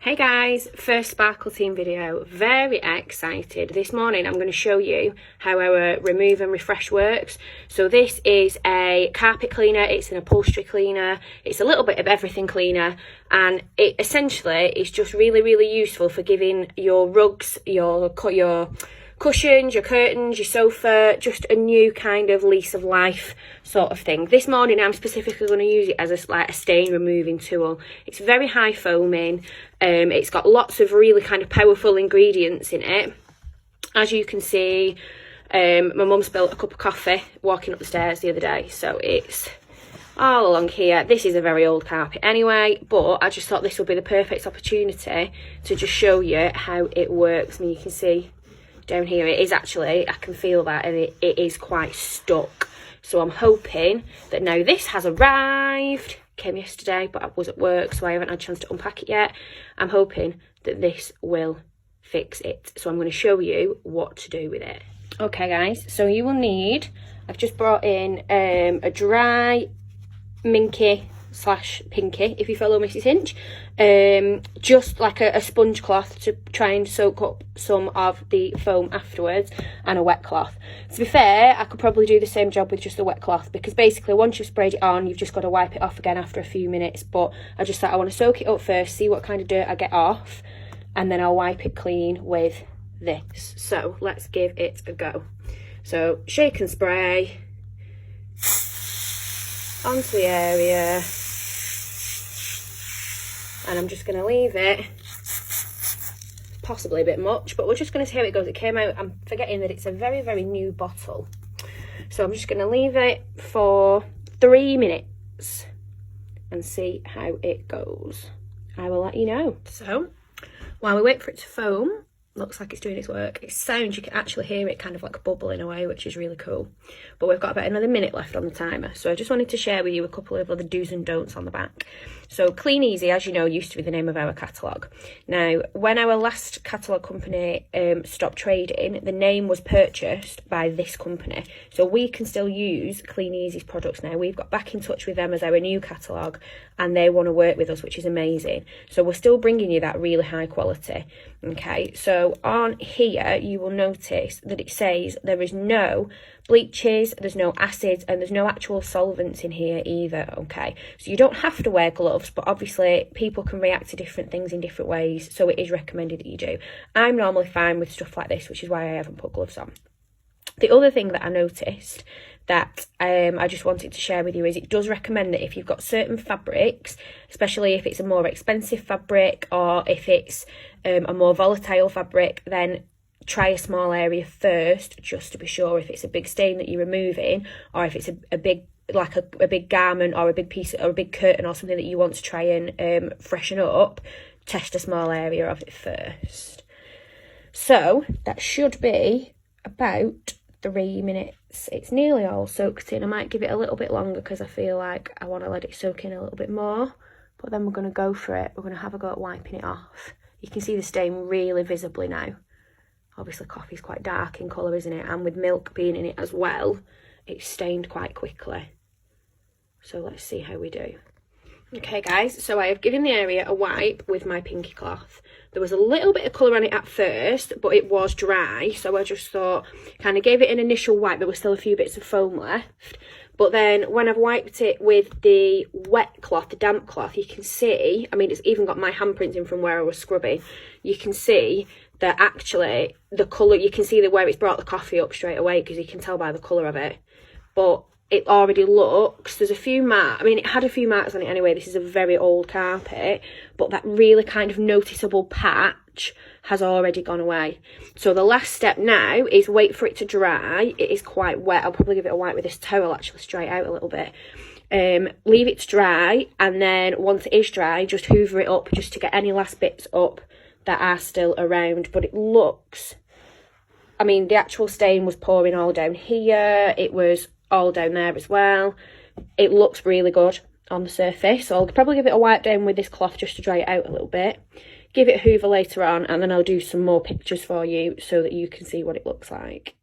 Hey guys, first Sparkle Team video. Very excited. This morning I'm going to show you how our remove and refresh works. So this is a carpet cleaner, it's an upholstery cleaner, it's a little bit of everything cleaner, and it essentially is just really useful for giving your rugs, your cushions, your curtains, your sofa, just a new kind of lease of life sort of thing. This morning I'm specifically going to use it as a stain removing tool. It's very high foaming. It's got lots of really kind of powerful ingredients in it. As you can see, my mum spilled a cup of coffee walking up the stairs the other day, so it's all along here. This is a very old carpet anyway, but I just thought this would be the perfect opportunity to just show you how it works. And you can see down here it is actually, I can feel that, and it is quite stuck. So I'm hoping that now this has arrived. Came yesterday, but I was at work, so I haven't had a chance to unpack it yet. I'm hoping that this will fix it. So I'm going to show you what to do with it. Okay guys, so you will need, I've just brought in a dry minky / pinky, if you follow Mrs. Hinch, just like a sponge cloth to try and soak up some of the foam afterwards, and a wet cloth. To be fair, I could probably do the same job with just the wet cloth, because basically once you've sprayed it on, you've just got to wipe it off again after a few minutes. But I just thought I want to soak it up first, see what kind of dirt I get off, and then I'll wipe it clean with this. So let's give it a go. So shake and spray onto the area, and I'm just going to leave it, possibly a bit much, but we're just going to see how it goes. It came out, I'm forgetting that it's a very new bottle, so I'm just going to leave it for 3 minutes and see how it goes. I will let you know. So while we wait for it to foam, looks like it's doing its work. It sounds, you can actually hear it kind of like bubbling away, which is really cool. But we've got about another minute left on the timer, so I just wanted to share with you a couple of other do's and don'ts on the back. So Kleeneze, as you know, used to be the name of our catalogue. Now, when our last catalogue company stopped trading, the name was purchased by this company. So we can still use Kleeneze's products now. We've got back in touch with them as our new catalogue, and they want to work with us, which is amazing. So we're still bringing you that really high quality. Okay, so on here you will notice that it says there is no bleaches, there's no acids, and there's no actual solvents in here either. Okay, so you don't have to wear gloves, but obviously people can react to different things in different ways, so it is recommended that you do. I'm normally fine with stuff like this, which is why I haven't put gloves on. The other thing that I noticed that I just wanted to share with you is it does recommend that if you've got certain fabrics, especially if it's a more expensive fabric or if it's a more volatile fabric, then try a small area first, just to be sure if it's a big stain that you're removing, or if it's a big, like a big garment or a big piece or a big curtain or something that you want to try and freshen up. Test a small area of it first. So that should be about 3 minutes. It's nearly all soaked in. I might give it a little bit longer because I feel like I want to let it soak in a little bit more, but then we're going to go for it. We're going to have a go at wiping it off. You can see the stain really visibly now. Obviously coffee's quite dark in colour, isn't it? And with milk being in it as well, it's stained quite quickly. So let's see how we do. Okay guys, so I have given the area a wipe with my pinky cloth. There was a little bit of colour on it at first, but it was dry, so I just thought, kind of gave it an initial wipe. There were still a few bits of foam left, but then when I've wiped it with the wet cloth, the damp cloth, you can see, I mean, it's even got my handprints in from where I was scrubbing. You can see that actually the colour, you can see that where it's brought the coffee up straight away, because you can tell by the colour of it. But it already looks, there's a few marks, I mean, it had a few marks on it anyway. This is a very old carpet, but that really kind of noticeable patch has already gone away. So the last step now is wait for it to dry. It is quite wet. I'll probably give it a wipe with this towel, actually, straight out a little bit. Leave it to dry, and then once it is dry, just hoover it up just to get any last bits up that are still around. But it looks, I mean, the actual stain was pouring all down here. It was all down there as well. It looks really good on the surface, so I'll probably give it a wipe down with this cloth just to dry it out a little bit, give it a hoover later on, and then I'll do some more pictures for you so that you can see what it looks like.